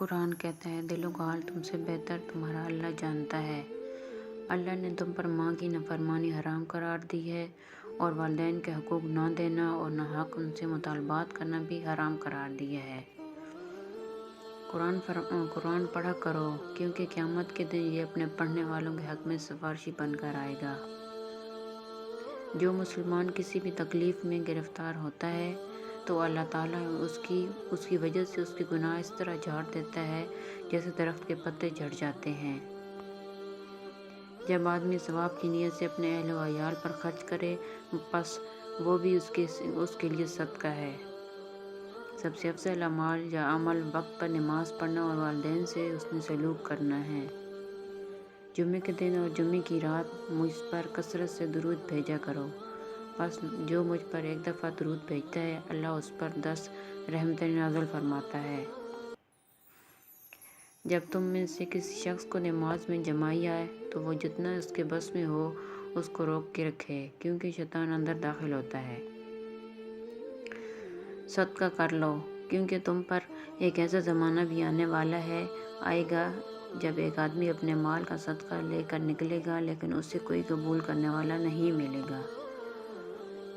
قرآن کہتا ہے دلوں کا حال تم سے بہتر تمہارا اللہ جانتا ہے۔ اللہ نے تم پر ماں کی نافرمانی حرام قرار دی ہے اور والدین کے حقوق نہ دینا اور ناحق ان سے مطالبات کرنا بھی حرام قرار دیا ہے۔ قرآن پڑھا کرو کیونکہ قیامت کے دن یہ اپنے پڑھنے والوں کے حق میں سفارشی بن کر آئے گا۔ جو مسلمان کسی بھی تکلیف میں گرفتار ہوتا ہے تو اللہ تعالیٰ اس کی وجہ سے اس کے گناہ اس طرح جھاڑ دیتا ہے جیسے درخت کے پتے جھڑ جاتے ہیں۔ جب آدمی ثواب کی نیت سے اپنے اہل و عیال پر خرچ کرے پس وہ بھی اس کے لیے صدقہ ہے۔ سب سے افضل اعمال یا عمل وقت پر نماز پڑھنا اور والدین سے حسن سلوک کرنا ہے۔ جمعے کے دن اور جمعے کی رات مجھ پر کثرت سے درود بھیجا کرو، بس جو مجھ پر ایک دفعہ درود بھیجتا ہے اللہ اس پر 10 رحمتیں نازل فرماتا ہے۔ جب تم میں سے کسی شخص کو نماز میں جمائی آئے تو وہ جتنا اس کے بس میں ہو اس کو روک کے رکھے کیونکہ شیطان اندر داخل ہوتا ہے۔ صدقہ کر لو کیونکہ تم پر ایک ایسا زمانہ بھی آئے گا جب ایک آدمی اپنے مال کا صدقہ لے کر نکلے گا لیکن اسے کوئی قبول کرنے والا نہیں ملے گا۔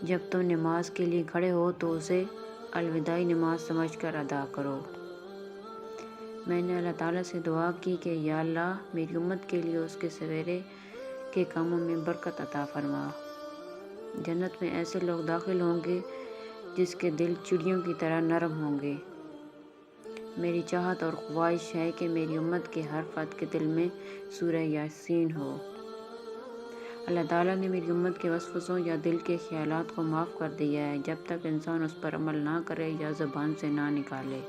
جب تم نماز کے لیے کھڑے ہو تو اسے الوداعی نماز سمجھ کر ادا کرو۔ میں نے اللہ تعالیٰ سے دعا کی کہ یا اللہ میری امت کے لیے اس کے سویرے کے کاموں میں برکت عطا فرما۔ جنت میں ایسے لوگ داخل ہوں گے جس کے دل چڑیوں کی طرح نرم ہوں گے۔ میری چاہت اور خواہش ہے کہ میری امت کے ہر فرد کے دل میں سورہ یاسین ہو۔ اللہ تعالیٰ نے میری امت کے وسوسوں یا دل کے خیالات کو معاف کر دیا ہے جب تک انسان اس پر عمل نہ کرے یا زبان سے نہ نکالے۔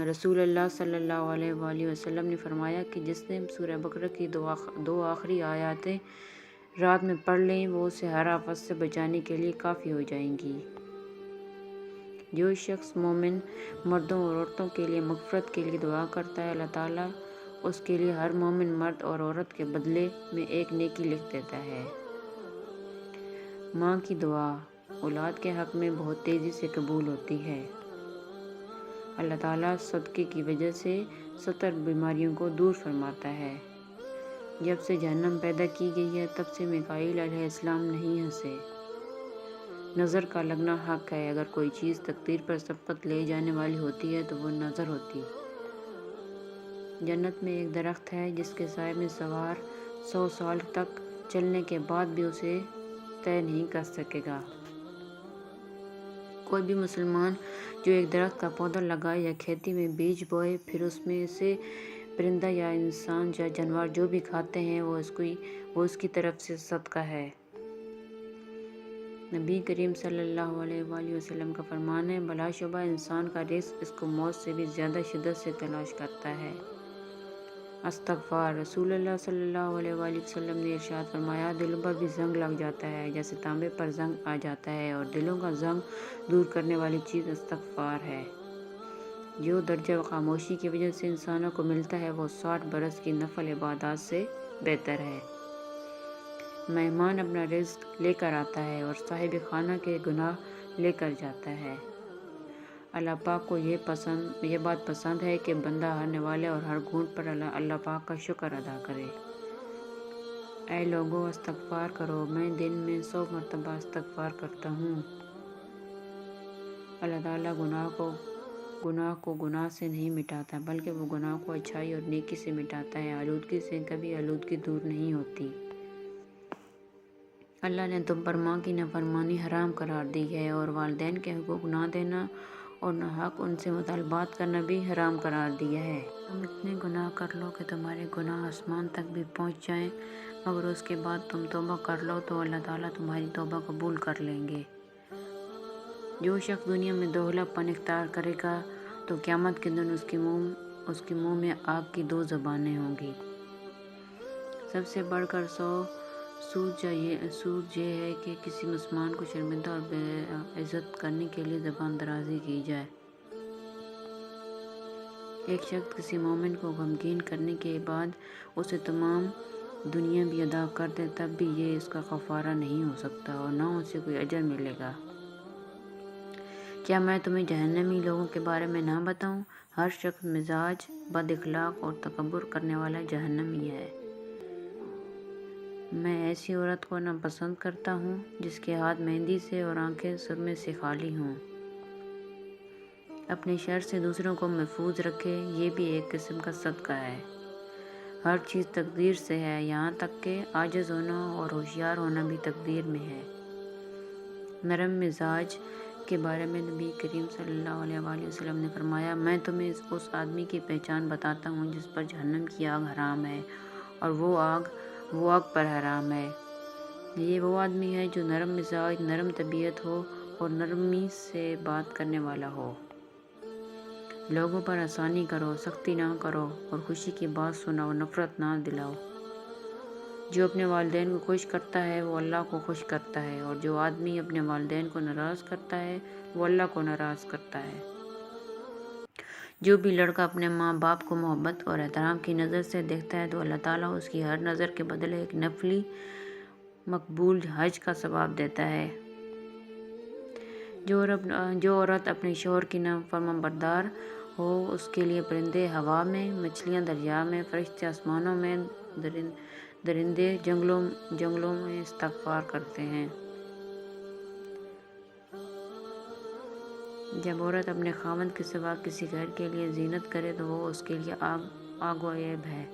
رسول اللہ صلی اللہ علیہ وآلہ وسلم نے فرمایا کہ جس نے سورہ بقرہ کی دو آخری آیاتیں رات میں پڑھ لیں وہ اسے ہر آفت سے بچانے کے لیے کافی ہو جائیں گی۔ جو شخص مومن مردوں اور عورتوں کے لیے مغفرت کے لیے دعا کرتا ہے اللہ تعالیٰ اس کے لیے ہر مومن مرد اور عورت کے بدلے میں ایک نیکی لکھ دیتا ہے۔ ماں کی دعا اولاد کے حق میں بہت تیزی سے قبول ہوتی ہے۔ اللہ تعالیٰ صدقے کی وجہ سے 70 بیماریوں کو دور فرماتا ہے۔ جب سے جہنم پیدا کی گئی ہے تب سے میکائیل علیہ السلام نہیں ہنسے۔ نظر کا لگنا حق ہے، اگر کوئی چیز تقدیر پر سبقت لے جانے والی ہوتی ہے تو وہ نظر ہوتی۔ جنت میں ایک درخت ہے جس کے سائے میں سوار 100 سال تک چلنے کے بعد بھی اسے طے نہیں کر سکے گا۔ کوئی بھی مسلمان جو ایک درخت کا پودا لگائے یا کھیتی میں بیج بوئے پھر اس میں سے پرندہ یا انسان یا جانور جو بھی کھاتے ہیں وہ اس کی طرف سے صدقہ ہے۔ نبی کریم صلی اللہ علیہ وآلہ وسلم کا فرمان ہے بلا شبہ انسان کا رزق اس کو موت سے بھی زیادہ شدت سے تلاش کرتا ہے۔ استغفار رسول اللہ صلی اللہ علیہ وآلہ وسلم نے ارشاد فرمایا دلوں پر بھی زنگ لگ جاتا ہے جیسے تانبے پر زنگ آ جاتا ہے اور دلوں کا زنگ دور کرنے والی چیز استغفار ہے۔ جو درجہ خاموشی کی وجہ سے انسانوں کو ملتا ہے وہ 60 برس کی نفل عبادات سے بہتر ہے۔ مہمان اپنا رزق لے کر آتا ہے اور صاحب خانہ کے گناہ لے کر جاتا ہے۔ اللہ پاک کو یہ بات پسند ہے کہ بندہ ہر نوالے اور ہر گھونٹ پر اللہ پاک کا شکر ادا کرے۔ اے لوگو استغفار کرو، میں دن میں 100 مرتبہ استغفار کرتا ہوں۔ اللہ تعالیٰ گناہ کو گناہ سے نہیں مٹاتا بلکہ وہ گناہ کو اچھائی اور نیکی سے مٹاتا ہے۔ آلودگی سے کبھی آلودگی دور نہیں ہوتی۔ اللہ نے تم پر ماں کی نافرمانی حرام قرار دی ہے اور والدین کے حقوق نہ دینا اور ناحق ان سے مطالبات کرنا بھی حرام قرار دیا ہے۔ تم اتنے گناہ کر لو کہ تمہارے گناہ آسمان تک بھی پہنچ جائیں مگر اس کے بعد تم توبہ کر لو تو اللہ تعالیٰ تمہاری توبہ قبول کر لیں گے۔ جو شخص دنیا میں دوغلا پن اختیار کرے گا تو قیامت کے دن اس کے منہ میں آگ کی 2 زبانیں ہوں گی۔ سب سے بڑھ کر سود یہ ہے کہ کسی مسلمان کو شرمندہ اور بے عزت کرنے کے لیے زبان درازی کی جائے۔ ایک شخص کسی مومن کو غمگین کرنے کے بعد اسے تمام دنیا بھی ادا کر دے تب بھی یہ اس کا کفارہ نہیں ہو سکتا اور نہ اسے کوئی اجر ملے گا۔ کیا میں تمہیں جہنمی لوگوں کے بارے میں نہ بتاؤں؟ ہر شخص مزاج، بد اخلاق اور تکبر کرنے والا جہنمی ہے۔ میں ایسی عورت کو ناپسند کرتا ہوں جس کے ہاتھ مہندی سے اور آنکھیں سرمے سے خالی ہوں۔ اپنے شر سے دوسروں کو محفوظ رکھے، یہ بھی ایک قسم کا صدقہ ہے۔ ہر چیز تقدیر سے ہے، یہاں تک کہ عاجز ہونا اور ہوشیار ہونا بھی تقدیر میں ہے۔ نرم مزاج کے بارے میں نبی کریم صلی اللہ علیہ وآلہ وسلم نے فرمایا، میں تمہیں اس آدمی کی پہچان بتاتا ہوں جس پر جہنم کی آگ حرام ہے اور وہ آگ پر حرام ہے۔ یہ وہ آدمی ہے جو نرم مزاج، نرم طبیعت ہو اور نرمی سے بات کرنے والا ہو۔ لوگوں پر آسانی کرو، سختی نہ کرو اور خوشی کی بات سناؤ، نفرت نہ دلاؤ۔ جو اپنے والدین کو خوش کرتا ہے وہ اللہ کو خوش کرتا ہے، اور جو آدمی اپنے والدین کو ناراض کرتا ہے وہ اللہ کو ناراض کرتا ہے۔ جو بھی لڑکا اپنے ماں باپ کو محبت اور احترام کی نظر سے دیکھتا ہے تو اللہ تعالیٰ اس کی ہر نظر کے بدلے ایک نفلی مقبول حج کا ثواب دیتا ہے۔ جو عورت اپنے شوہر کی نافرمان بردار ہو، اس کے لیے پرندے ہوا میں، مچھلیاں دریا میں، فرشتے آسمانوں میں، درندے جنگلوں میں استغفار کرتے ہیں۔ جب عورت اپنے خاوند کے سوا کسی غیر کے لیے زینت کرے تو وہ اس کے لیے آگ و عیب ہے۔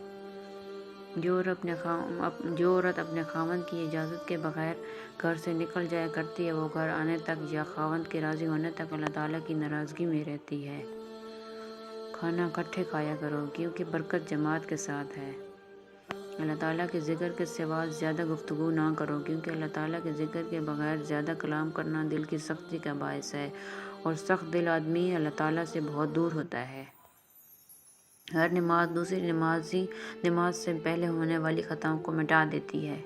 جو عورت اپنے خاوند کی اجازت کے بغیر گھر سے نکل جایا کرتی ہے وہ گھر آنے تک یا خاوند کے راضی ہونے تک اللہ تعالیٰ کی ناراضگی میں رہتی ہے۔ کھانا اکٹھے کھایا کرو کیونکہ برکت جماعت کے ساتھ ہے۔ اللہ تعالیٰ کے ذکر کے سوا زیادہ گفتگو نہ کرو کیونکہ اللہ تعالیٰ کے ذکر کے بغیر زیادہ کلام کرنا دل کی سختی کا باعث ہے، اور سخت دل آدمی اللہ تعالیٰ سے بہت دور ہوتا ہے۔ ہر نماز دوسری نماز سے پہلے ہونے والی خطاؤں کو مٹا دیتی ہے۔